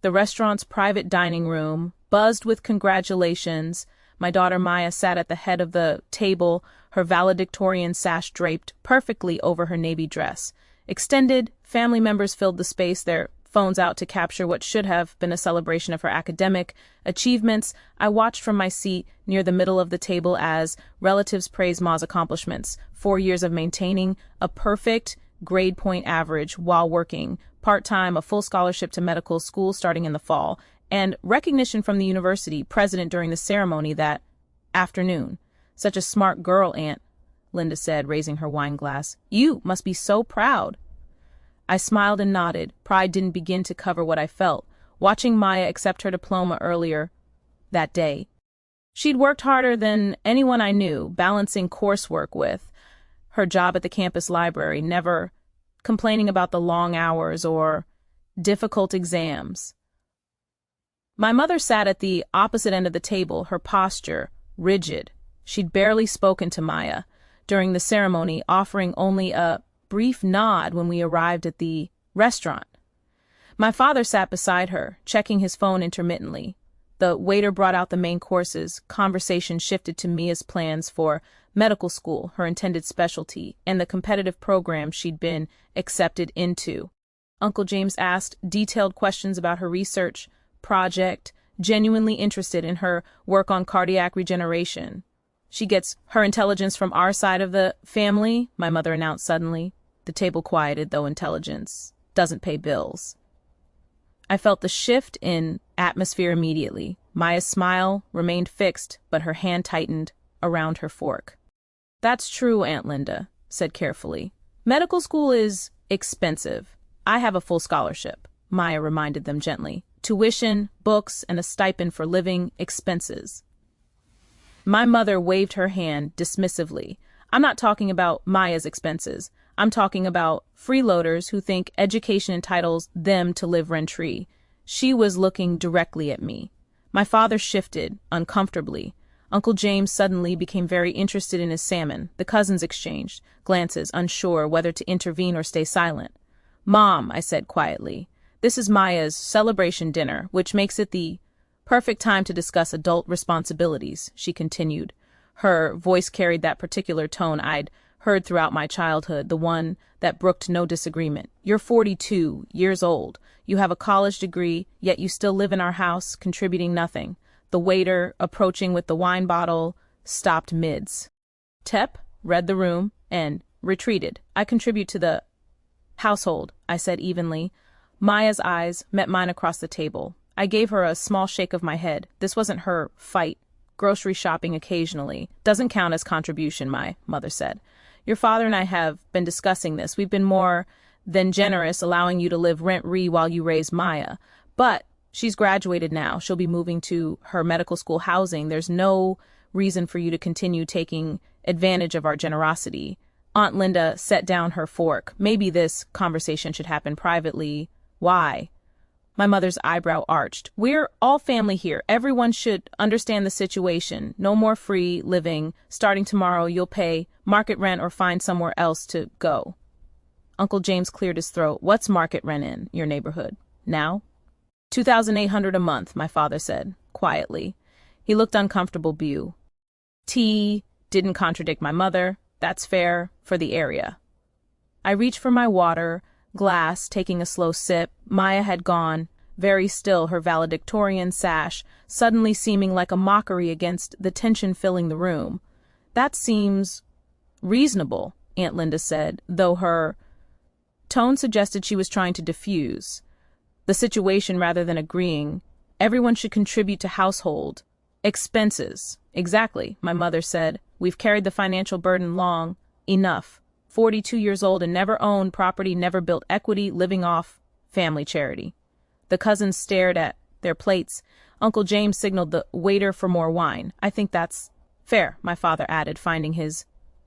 The restaurant's private dining room buzzed with congratulations. My daughter Maya sat at the head of the table, her valedictorian sash draped perfectly over her navy dress. Extended family members filled the space, their phones out to capture what should have been a celebration of her academic achievements. I watched from my seat near the middle of the table as relatives praised Ma's accomplishments, 4 years of maintaining a perfect grade point average while working part-time, a full scholarship to medical school starting in the fall, and recognition from the university president during the ceremony that afternoon. Such a smart girl, Aunt, Linda said, raising her wine glass. You must be so proud. I smiled and nodded. Pride didn't begin to cover what I felt, watching Maya accept her diploma earlier that day. She'd worked harder than anyone I knew, balancing coursework with her job at the campus library, never complaining about the long hours or difficult exams. My mother sat at the opposite end of the table, her posture rigid. She'd barely spoken to Maya during the ceremony, offering only a brief nod when we arrived at the restaurant. My father sat beside her, checking his phone intermittently. The waiter brought out the main courses. Conversation shifted to Mia's plans for medical school, her intended specialty, and the competitive program she'd been accepted into. Uncle James asked detailed questions about her research project, genuinely interested in her work on cardiac regeneration. She gets her intelligence from our side of the family, my mother announced suddenly. The table quieted, though intelligence doesn't pay bills. I felt the shift in atmosphere immediately. Maya's smile remained fixed, but her hand tightened around her fork. That's true, Aunt Linda said carefully. Medical school is expensive. I have a full scholarship, Maya reminded them gently. Tuition, books, and a stipend for living expenses. My mother waved her hand dismissively. I'm not talking about Maya's expenses. I'm talking about freeloaders who think education entitles them to live rent-free. She was looking directly at me. My father shifted uncomfortably. Uncle James suddenly became very interested in his salmon. The cousins exchanged glances, unsure whether to intervene or stay silent. Mom, I said quietly, this is Maya's celebration dinner, which makes it the perfect time to discuss adult responsibilities, she continued. Her voice carried that particular tone I'd heard throughout my childhood, the one that brooked no disagreement. You're 42 years old. You have a college degree, yet you still live in our house, contributing nothing. The waiter, approaching with the wine bottle, stopped mids. Tep read the room and retreated. I contribute to the household, I said evenly. Maya's eyes met mine across the table. I gave her a small shake of my head. This wasn't her fight. Grocery shopping occasionally doesn't count as contribution, my mother said. Your father and I have been discussing this. We've been more than generous, allowing you to live rent-free while you raise Maya. But she's graduated now. She'll be moving to her medical school housing. There's no reason for you to continue taking advantage of our generosity. Aunt Linda set down her fork. Maybe this conversation should happen privately. Why? My mother's eyebrow arched. We're all family here. Everyone should understand the situation. No more free living. Starting tomorrow, you'll pay market rent or find somewhere else to go. Uncle James cleared his throat. What's market rent in your neighborhood now? $2,800 a month, my father said, quietly. He looked uncomfortable. Tea didn't contradict my mother. That's fair for the area. I reached for my water glass, taking a slow sip. Maya had gone, very still, her valedictorian sash suddenly seeming like a mockery against the tension filling the room. That seems reasonable, Aunt Linda said, though her tone suggested she was trying to diffuse the situation rather than agreeing. Everyone should contribute to household expenses. Exactly, my mother said. We've carried the financial burden long enough. 42 years old and never owned property, never built equity, living off family charity. The cousins stared at their plates. Uncle James signaled the waiter for more wine. I think that's fair, my father added, finding his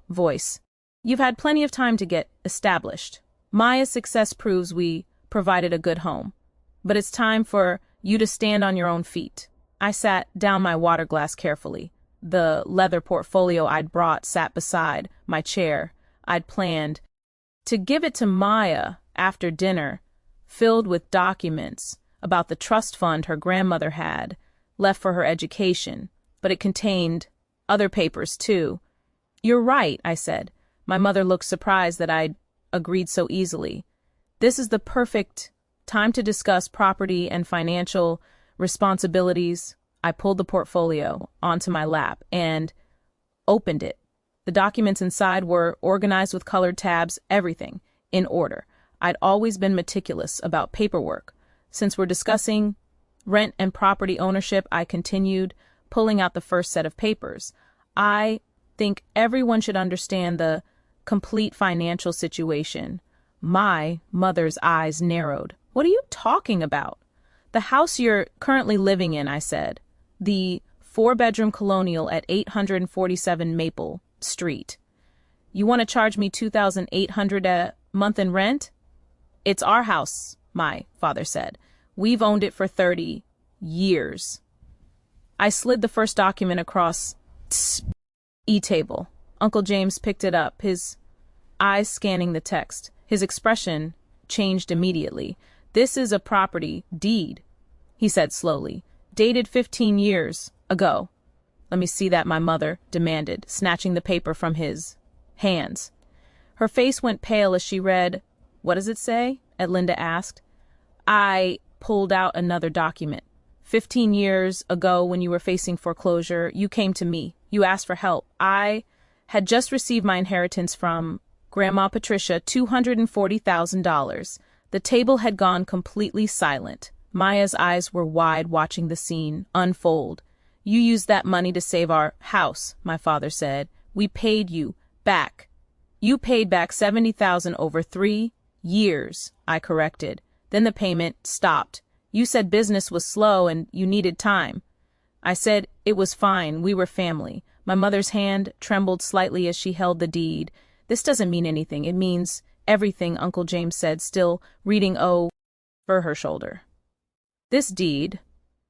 voice. You've had plenty of time to get established. Maya's success proves we provided a good home. But it's time for you to stand on your own feet. I sat down my water glass carefully. The leather portfolio I'd brought sat beside my chair. I'd planned to give it to Maya after dinner, filled with documents, about the trust fund her grandmother had left for her education, but it contained other papers too. "You're right," I said. My mother looked surprised that I'd agreed so easily. "This is the perfect time to discuss property and financial responsibilities." I pulled the portfolio onto my lap and opened it. The documents inside were organized with colored tabs, everything in order. I'd always been meticulous about paperwork. "Since we're discussing rent and property ownership," I continued, pulling out the first set of papers, "I think everyone should understand the complete financial situation." My mother's eyes narrowed. "What are you talking about?" "The house you're currently living in," I said. "The 4-bedroom colonial at 847 Maple Street. You want to charge me $2,800 a month in rent?" "It's our house," my father said. "We've owned it for 30 years." I slid the first document across e-table. Uncle James picked it up, his eyes scanning the text. His expression changed immediately. "This is a property deed," he said slowly, "dated 15 years ago." "Let me see that," my mother demanded, snatching the paper from his hands. Her face went pale as she read. "What does it say?" Edlinda asked. I pulled out another document. "15 years ago, when you were facing foreclosure, you came to me. You asked for help. I had just received my inheritance from Grandma Patricia, $240,000. The table had gone completely silent. Maya's eyes were wide, watching the scene unfold. "You used that money to save our house," my father said. "We paid you back." "You paid back $70,000 over 3 years, I corrected. "Then the payment stopped. You said business was slow and you needed time." I said it was fine. We were family. My mother's hand trembled slightly as she held the deed. "This doesn't mean anything." "It means everything," Uncle James said, still reading over her shoulder. "This deed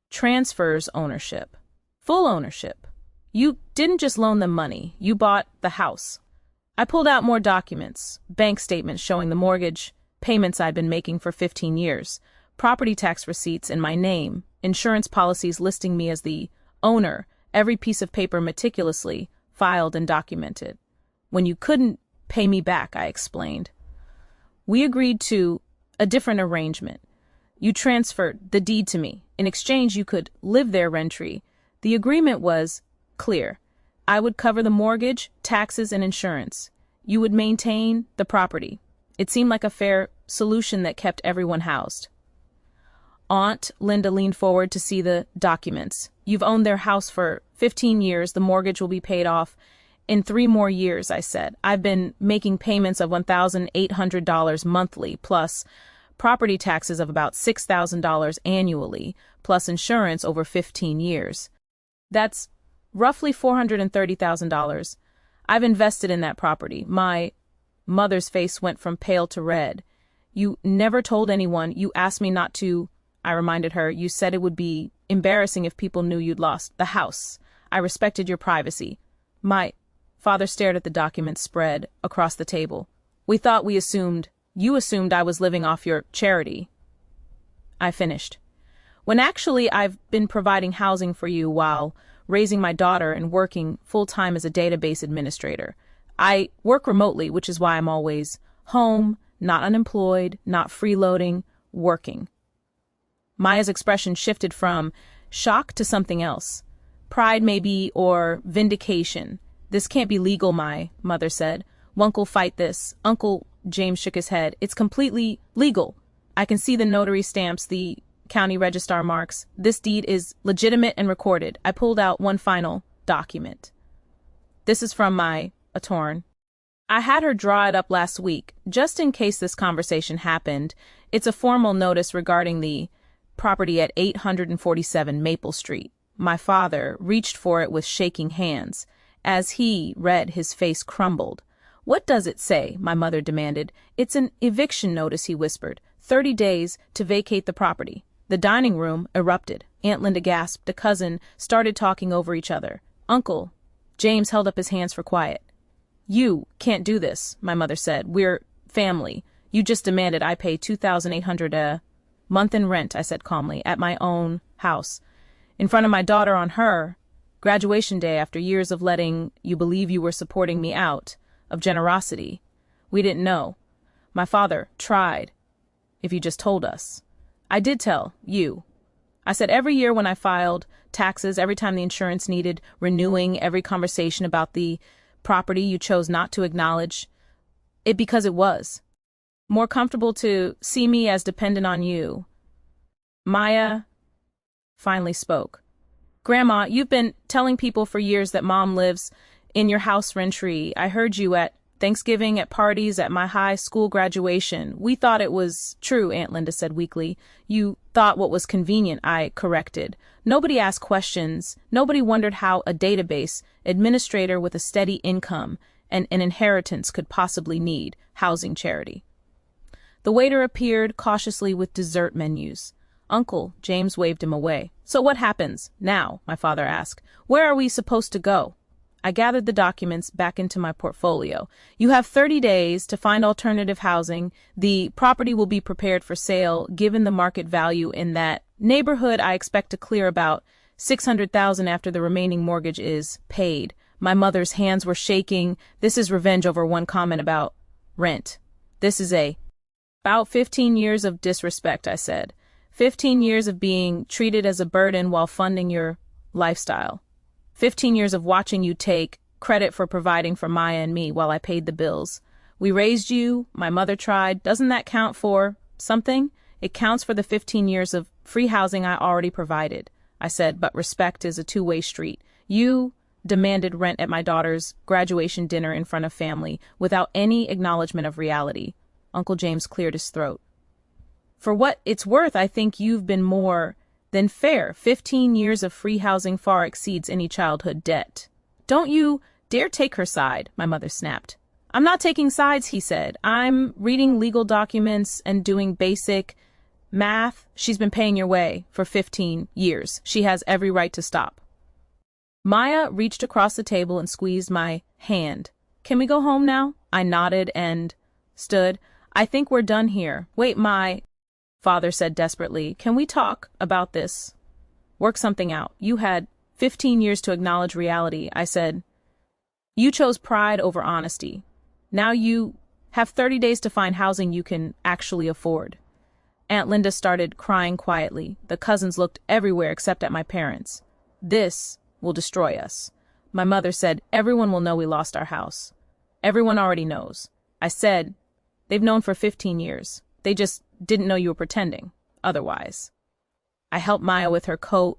transfers ownership. Full ownership. You didn't just loan them money. You bought the house." I pulled out more documents, bank statements showing the mortgage payments I'd been making for 15 years, property tax receipts in my name, insurance policies listing me as the owner, every piece of paper meticulously filed and documented. "When you couldn't pay me back," I explained, "we agreed to a different arrangement. You transferred the deed to me. In exchange, you could live there rent-free. The agreement was clear. I would cover the mortgage, taxes, and insurance. You would maintain the property." It seemed like a fair solution that kept everyone housed. Aunt Linda leaned forward to see the documents. "You've owned their house for 15 years. The mortgage will be paid off in 3 more years," I said. "I've been making payments of $1,800 monthly, plus property taxes of about $6,000 annually, plus insurance over 15 years. That's roughly $430,000. I've invested in that property." My mother's face went from pale to red. "You never told anyone. You asked me not to," I reminded her. "You said it would be embarrassing if people knew you'd lost the house. I respected your privacy." My father stared at the documents spread across the table. You assumed I was living off your charity," I finished, "when actually I've been providing housing for you while raising my daughter and working full-time as a database administrator. I work remotely, which is why I'm always home, not unemployed, not freeloading, working." Maya's expression shifted from shock to something else. "Pride maybe, or vindication. This can't be legal," my mother said. "Wunk'll fight this." Uncle James shook his head. "It's completely legal. I can see the notary stamps, the county registrar marks. This deed is legitimate and recorded." I pulled out one final document. This is from my attorney. I had her draw it up last week, just in case this conversation happened. It's a formal notice regarding the property at 847 Maple Street. My father reached for it with shaking hands. As he read, his face crumbled. "What does it say?" my mother demanded. "It's an eviction notice," he whispered. 30 days to vacate the property." The dining room erupted. Aunt Linda gasped. A cousin started talking over each other. Uncle James held up his hands for quiet. "You can't do this," my mother said. "We're family. You just demanded I pay $2,800 a Month in rent, I said calmly, at my own house. In front of my daughter on her graduation day after years of letting you believe you were supporting me out of generosity. We didn't know. My father tried. If you just told us. I did tell you. I said every year when I filed taxes, every time the insurance needed renewing, every conversation about the property you chose not to acknowledge it because it was more comfortable to see me as dependent on you. Maya finally spoke. Grandma, you've been telling people for years that Mom lives in your house rent-free. I heard you at Thanksgiving, at parties, at my high school graduation. We thought it was true, Aunt Linda said weakly. You thought what was convenient, I corrected. Nobody asked questions. Nobody wondered how a database administrator with a steady income and an inheritance could possibly need housing charity. The waiter appeared cautiously with dessert menus. Uncle James waved him away. So what happens now? My father asked. Where are we supposed to go? I gathered the documents back into my portfolio. You have 30 days to find alternative housing. The property will be prepared for sale. Given the market value in that neighborhood, I expect to clear about $600,000 after the remaining mortgage is paid. My mother's hands were shaking. This is revenge over one comment about rent. This is about 15 years of disrespect, I said. 15 years of being treated as a burden while funding your lifestyle. 15 years of watching you take credit for providing for Maya and me while I paid the bills. We raised you, my mother tried. Doesn't that count for something? It counts for the 15 years of free housing I already provided. I said, but respect is a two-way street. You demanded rent at my daughter's graduation dinner in front of family without any acknowledgement of reality. Uncle James cleared his throat. For what it's worth, I think you've been more than fair. 15 years of free housing far exceeds any childhood debt. Don't you dare take her side, my mother snapped. I'm not taking sides, he said. I'm reading legal documents and doing basic math. She's been paying your way for 15 years. She has every right to stop. Maya reached across the table and squeezed my hand. Can we go home now? I nodded and stood. I think we're done here. Wait, my father said desperately. Can we talk about this? Work something out. You had 15 years to acknowledge reality, I said. You chose pride over honesty. Now you have 30 days to find housing you can actually afford. Aunt Linda started crying quietly. The cousins looked everywhere except at my parents. This will destroy us. My mother said, everyone will know we lost our house. Everyone already knows. I said, they've known for 15 years. They just didn't know you were pretending otherwise. I helped Maya with her coat.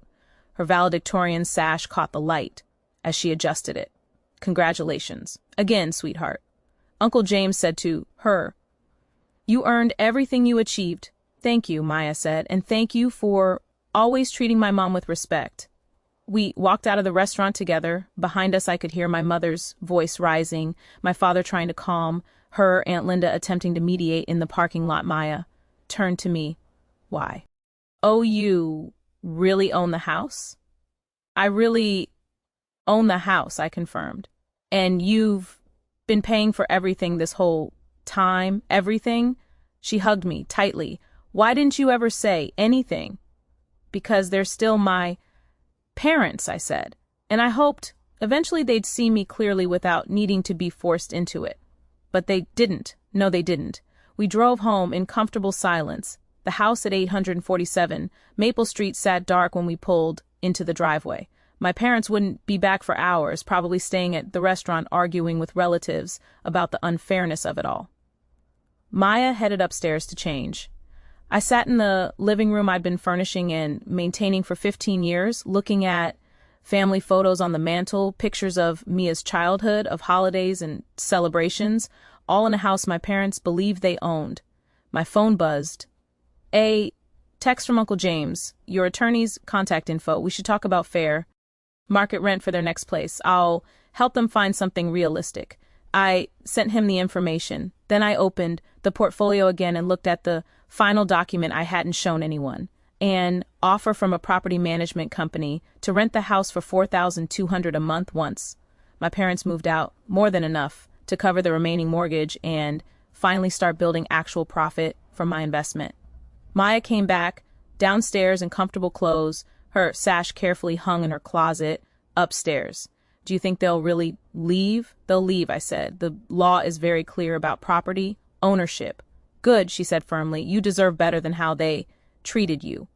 Her valedictorian sash caught the light as she adjusted it. Congratulations. Again, sweetheart. Uncle James said to her, you earned everything you achieved. Thank you, Maya said, and thank you for always treating my mom with respect. We walked out of the restaurant together. Behind us, I could hear my mother's voice rising, my father trying to calm her, Aunt Linda attempting to mediate in the parking lot. Maya turned to me. Why? Oh, you really own the house? I really own the house, I confirmed. And you've been paying for everything this whole time? Everything? She hugged me tightly. Why didn't you ever say anything? Because they're still my parents, I said. And I hoped eventually they'd see me clearly without needing to be forced into it. But they didn't. No, they didn't. We drove home in comfortable silence. The house at 847 Maple Street sat dark when we pulled into the driveway. My parents wouldn't be back for hours, probably staying at the restaurant arguing with relatives about the unfairness of it all. Maya headed upstairs to change. I sat in the living room I'd been furnishing and maintaining for 15 years, looking at family photos on the mantle, pictures of Mia's childhood, of holidays and celebrations, all in a house my parents believed they owned. My phone buzzed. A text from Uncle James. Your attorney's contact info. We should talk about fair market rent for their next place. I'll help them find something realistic. I sent him the information. Then I opened the portfolio again and looked at the final document I hadn't shown anyone. An offer from a property management company to rent the house for $4,200 a month once my parents moved out, more than enough to cover the remaining mortgage and finally start building actual profit from my investment. Maya came back, downstairs in comfortable clothes, her sash carefully hung in her closet, upstairs. Do you think they'll really leave? They'll leave, I said. The law is very clear about property, ownership. Good, she said firmly. You deserve better than how they treated you.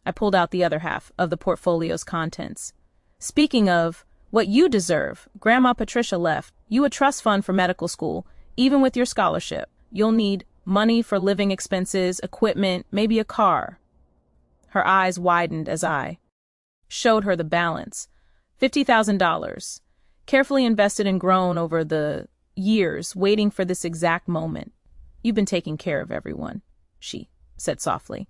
I pulled out the other half of the portfolio's contents. Speaking of what you deserve, Grandma Patricia left you a trust fund for medical school. Even with your scholarship, you'll need money for living expenses, equipment, maybe a car. Her eyes widened as I showed her the balance. $50,000, carefully invested and grown over the years, waiting for this exact moment. You've been taking care of everyone, she said softly.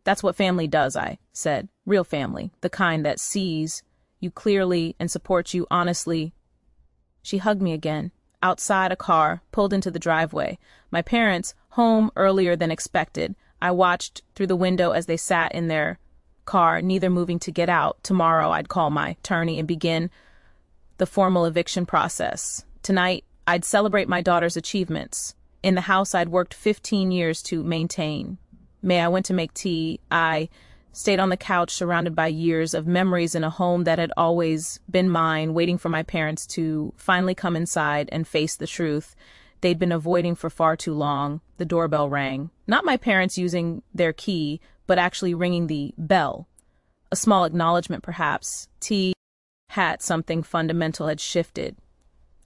That's what family does, I said. Real family, the kind that sees you clearly and supports you honestly. She hugged me again. Outside, a car pulled into the driveway. My parents, home earlier than expected. I watched through the window as they sat in their car, neither moving to get out. Tomorrow, I'd call my attorney and begin the formal eviction process. Tonight, I'd celebrate my daughter's achievements in the house I'd worked 15 years to maintain. I went to make tea. I stayed on the couch surrounded by years of memories in a home that had always been mine, waiting for my parents to finally come inside and face the truth they'd been avoiding for far too long. The doorbell rang. Not my parents using their key, but actually ringing the bell. A small acknowledgement, perhaps. Something fundamental had shifted.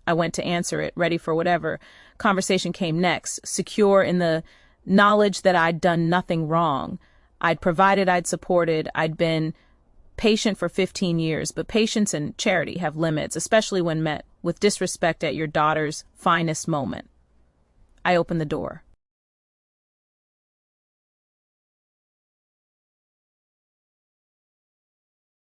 I went to answer it, ready for whatever conversation came next, secure in the knowledge that I'd done nothing wrong. I'd provided, I'd supported, I'd been patient for 15 years, but patience and charity have limits, especially when met with disrespect at your daughter's finest moment. I opened the door.